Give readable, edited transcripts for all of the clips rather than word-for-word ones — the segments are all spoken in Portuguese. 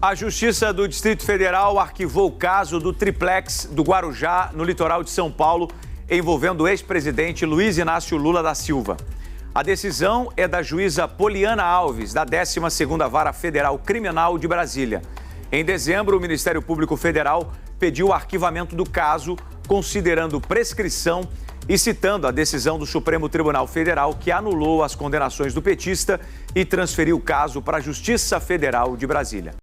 A Justiça do Distrito Federal arquivou o caso do triplex do Guarujá, no litoral de São Paulo, envolvendo o ex-presidente Luiz Inácio Lula da Silva. A decisão é da juíza Poliana Alves, da 12ª Vara Federal Criminal de Brasília. Em dezembro, o Ministério Público Federal pediu o arquivamento do caso, considerando prescrição e citando a decisão do Supremo Tribunal Federal, que anulou as condenações do petista e transferiu o caso para a Justiça Federal de Brasília.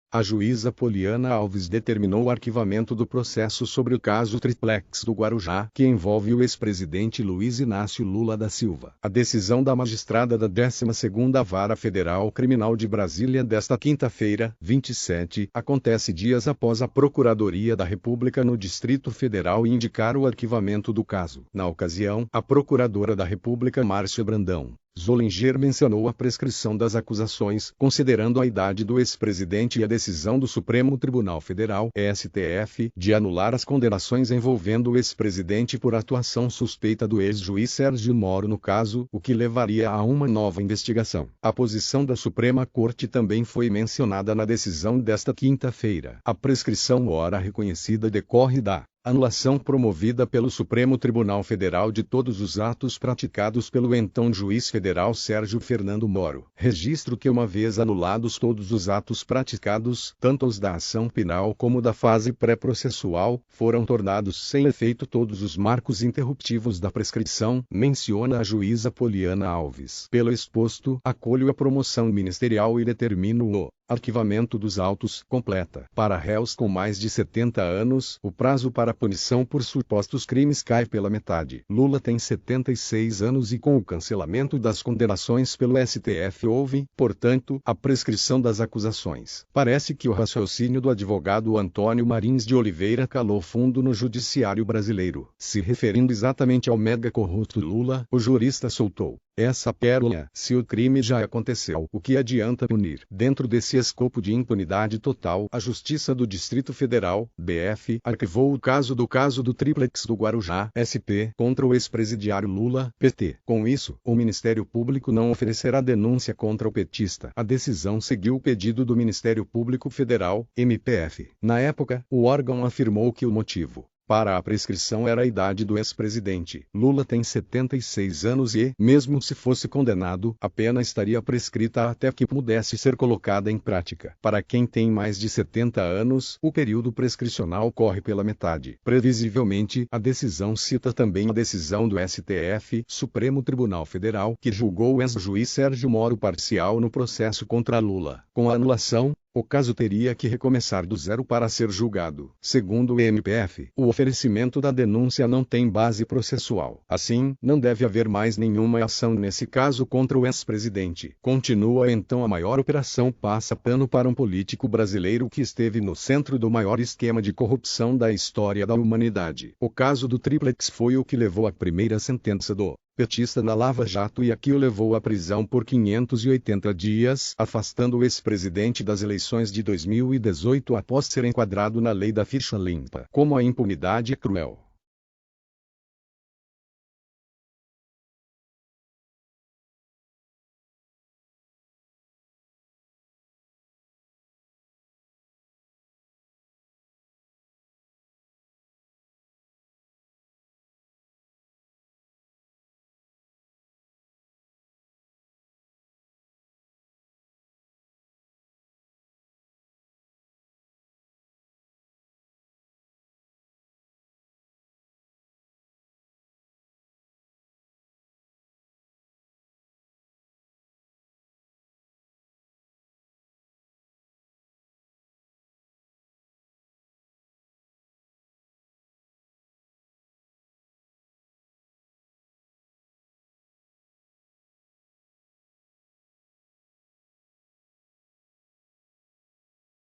A juíza Poliana Alves determinou o arquivamento do processo sobre o caso Triplex do Guarujá, que envolve o ex-presidente Luiz Inácio Lula da Silva. A decisão da magistrada da 12ª Vara Federal Criminal de Brasília desta quinta-feira, 27, acontece dias após a Procuradoria da República no Distrito Federal indicar o arquivamento do caso. Na ocasião, a Procuradora da República Márcia Brandão Zollinger mencionou a prescrição das acusações, considerando a idade do ex-presidente e a decisão do Supremo Tribunal Federal, STF, de anular as condenações envolvendo o ex-presidente por atuação suspeita do ex-juiz Sérgio Moro no caso, o que levaria a uma nova investigação. A posição da Suprema Corte também foi mencionada na decisão desta quinta-feira. A prescrição ora reconhecida decorre da anulação promovida pelo Supremo Tribunal Federal de todos os atos praticados pelo então juiz federal Sérgio Fernando Moro. Registro que, uma vez anulados todos os atos praticados, tanto os da ação penal como da fase pré-processual, foram tornados sem efeito todos os marcos interruptivos da prescrição, menciona a juíza Poliana Alves. Pelo exposto, acolho a promoção ministerial e determino o arquivamento dos autos, completa. Para réus com mais de 70 anos, o prazo para punição por supostos crimes cai pela metade. Lula tem 76 anos e, com o cancelamento das condenações pelo STF, houve, portanto, a prescrição das acusações. Parece que o raciocínio do advogado Antônio Marins de Oliveira calou fundo no judiciário brasileiro. Se referindo exatamente ao mega corrupto Lula, o jurista soltou essa pérola: se o crime já aconteceu, o que adianta punir? Dentro desse escopo de impunidade total, a Justiça do Distrito Federal, DF, arquivou o caso do Triplex do Guarujá, SP, contra o ex-presidiário Lula, PT. Com isso, o Ministério Público não oferecerá denúncia contra o petista. A decisão seguiu o pedido do Ministério Público Federal, MPF. Na época, o órgão afirmou que o motivo para a prescrição era a idade do ex-presidente. Lula tem 76 anos e, mesmo se fosse condenado, a pena estaria prescrita até que pudesse ser colocada em prática. Para quem tem mais de 70 anos, o período prescricional corre pela metade. Previsivelmente, a decisão cita também a decisão do STF, Supremo Tribunal Federal, que julgou o ex-juiz Sérgio Moro parcial no processo contra Lula. Com a anulação, o caso teria que recomeçar do zero para ser julgado. Segundo o MPF, o oferecimento da denúncia não tem base processual. Assim, não deve haver mais nenhuma ação nesse caso contra o ex-presidente. Continua então a maior operação passa-pano para um político brasileiro que esteve no centro do maior esquema de corrupção da história da humanidade. O caso do Triplex foi o que levou à primeira sentença do petista na Lava Jato e aqui o levou à prisão por 580 dias, afastando o ex-presidente das eleições de 2018 após ser enquadrado na lei da ficha limpa. Como a impunidade é cruel.